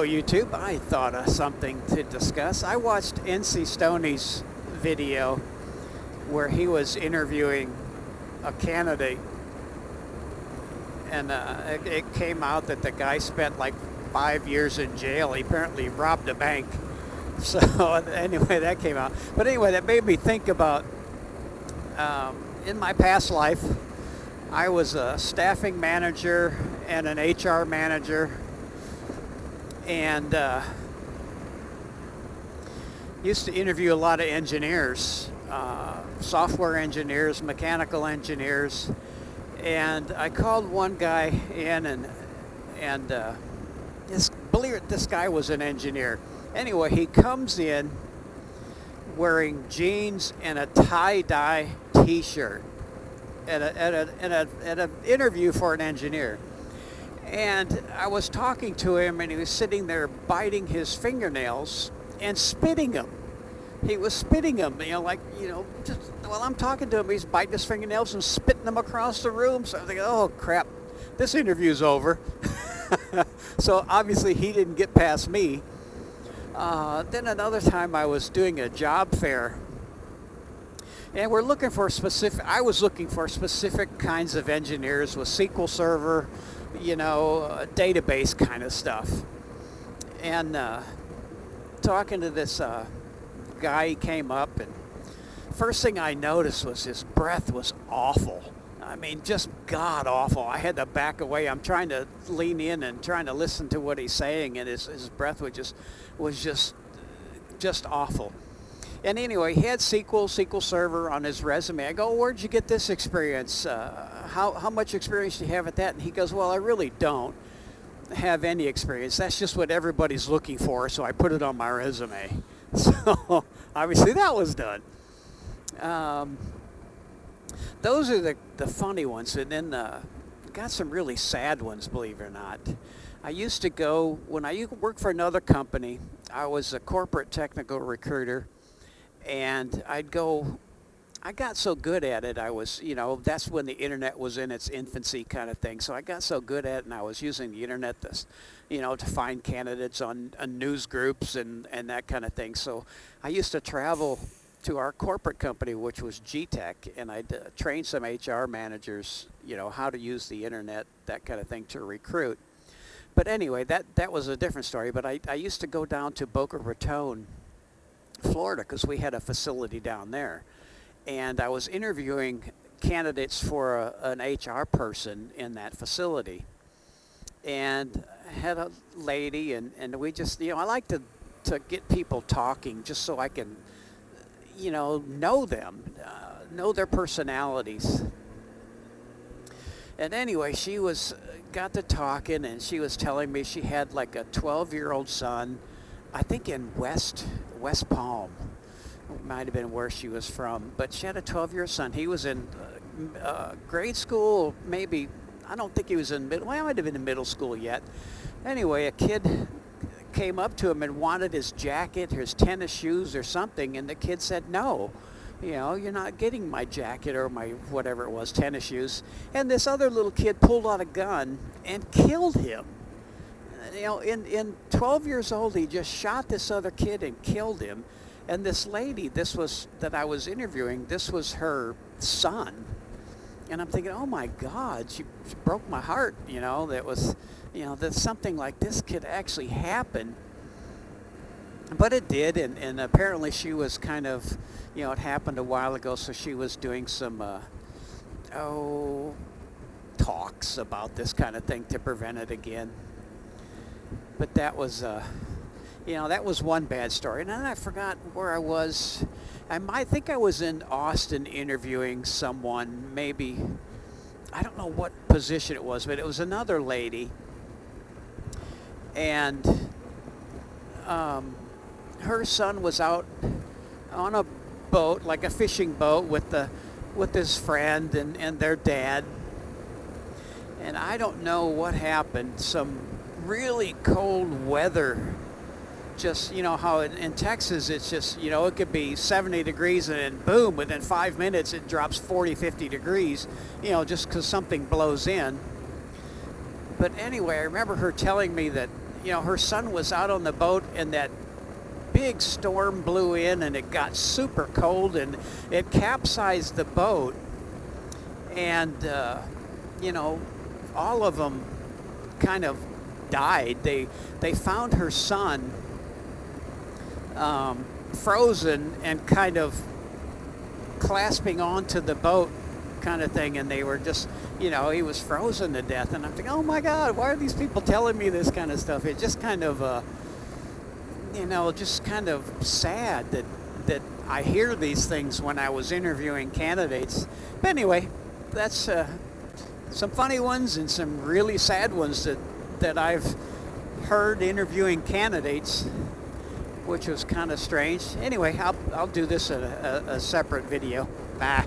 Hello YouTube, I thought of something to discuss. I watched NC Stoney's video where he was interviewing a candidate, and it came out that the guy spent like 5 years in jail. He apparently robbed a bank. So anyway, that came out. But anyway, that made me think about, in my past life, I was a staffing manager and an HR manager, and used to interview a lot of engineers, software engineers, mechanical engineers, and I called one guy in, and believe it, this guy was an engineer. Anyway, he comes in wearing jeans and a tie-dye t-shirt at an interview for an engineer. And I was talking to him, and he was sitting there biting his fingernails and spitting them. He was spitting them, just while I'm talking to him, he's biting his fingernails and spitting them across the room. So I was thinking, oh crap, this interview's over. So obviously he didn't get past me. Then another time I was doing a job fair, and we're looking for I was looking for specific kinds of engineers with SQL Server, database kind of stuff. And talking to this guy, he came up, and first thing I noticed was his breath was awful. I mean, just god awful. I had to back away. I'm trying to lean in and trying to listen to what he's saying, and his breath was just awful. And anyway, he had SQL Server on his resume. I go, where'd you get this experience? How much experience do you have at that? And he goes, well, I really don't have any experience. That's just what everybody's looking for, so I put it on my resume. So obviously that was done. Those are the funny ones, and then got some really sad ones, believe it or not. I used to go, when I worked for another company, I was a corporate technical recruiter, and I got so good at it, I was, that's when the internet was in its infancy kind of thing, so I got so good at it, and I was using the internet to find candidates on news groups and that kind of thing. So I used to travel to our corporate company, which was G-Tech, and I'd train some HR managers, how to use the internet, that kind of thing, to recruit. But anyway, that was a different story. But I used to go down to Boca Raton, Florida, because we had a facility down there. And I was interviewing candidates for an HR person in that facility. And I had a lady, and we just, I like to get people talking just so I can, know them, know their personalities. And anyway, she got to talking, and she was telling me she had like a 12-year-old son, I think in West Palm. It might have been where she was from, but she had a 12-year-old son. He was in grade school, maybe. I don't think he was in middle. Well, he might have been in middle school yet. Anyway, a kid came up to him and wanted his jacket, his tennis shoes or something, and the kid said, no, you're not getting my jacket or my whatever it was, tennis shoes. And this other little kid pulled out a gun and killed him. In 12 years old, he just shot this other kid and killed him. And this lady, that I was interviewing, this was her son. And I'm thinking, oh my God, she broke my heart, that was, that something like this could actually happen. But it did, and apparently she was kind of, it happened a while ago, so she was doing some, talks about this kind of thing to prevent it again. But that was, that was one bad story. And then I forgot where I was. I think I was in Austin interviewing someone, maybe, I don't know what position it was, but it was another lady. And her son was out on a boat, like a fishing boat, with his friend and their dad. And I don't know what happened. Some really cold weather. Just, how in Texas it's just, it could be 70 degrees and then boom, within 5 minutes it drops 40, 50 degrees, just because something blows in. But anyway, I remember her telling me that you know, her son was out on the boat and that big storm blew in and it got super cold and it capsized the boat. And, you know, all of them kind of died. They found her son frozen and kind of clasping onto the boat kind of thing, and they were just, you know, he was frozen to death. And I'm thinking, oh my God, why are these people telling me this kind of stuff? It just kind of, you know, just kind of sad that I hear these things when I was interviewing candidates. But anyway, that's some funny ones and some really sad ones that I've heard interviewing candidates, which was kind of strange. Anyway, I'll do this in a separate video. Bye.